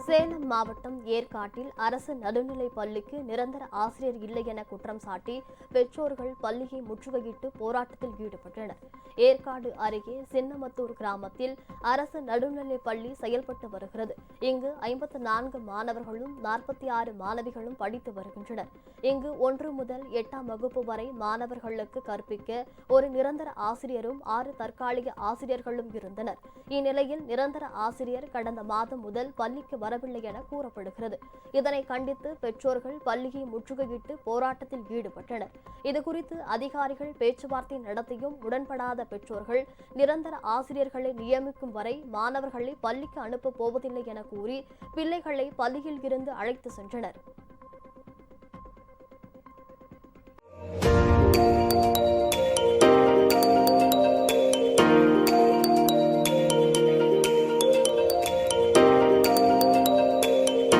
சேலம் மாவட்டம் ஏற்காட்டில் அரசு நடுநிலைப் பள்ளிக்கு நிரந்தர ஆசிரியர் இல்லை என குற்றம் சாட்டி பெற்றோர்கள் பள்ளியை முற்றுகையிட்டு போராட்டத்தில் ஈடுபட்டனர். ஏற்காடு அருகே சின்னமத்தூர் கிராமத்தில் அரசு நடுநிலைப் பள்ளி செயல்பட்டு வருகிறது. இங்கு 54 மாணவர்களும் 46 மாணவிகளும் படித்து வருகின்றனர். இங்கு 1 முதல் 8ஆம் வகுப்பு வரை மாணவர்களுக்கு கற்பிக்க ஒரு நிரந்தர ஆசிரியரும் 6 தற்காலிக ஆசிரியர்களும் இருந்தனர். இந்நிலையில் நிரந்தர ஆசிரியர் கடந்த மாதம் முதல் பள்ளிக்கு வரவில்லை என கூறப்படுகிறது. இதனை கண்டித்து பெற்றோர்கள் பள்ளியை முற்றுகையிட்டு போராட்டத்தில் ஈடுபட்டனர். இதுகுறித்து அதிகாரிகள் பேச்சுவார்த்தை நடத்தியும் உடன்படாத பெற்றோர்கள் நிரந்தர ஆசிரியர்களை நியமிக்கும் வரை மாணவர்களை பள்ளிக்கு அனுப்ப போவதில்லை என கூறி பிள்ளைகளை பள்ளியில் இருந்து அழைத்து சென்றனர்.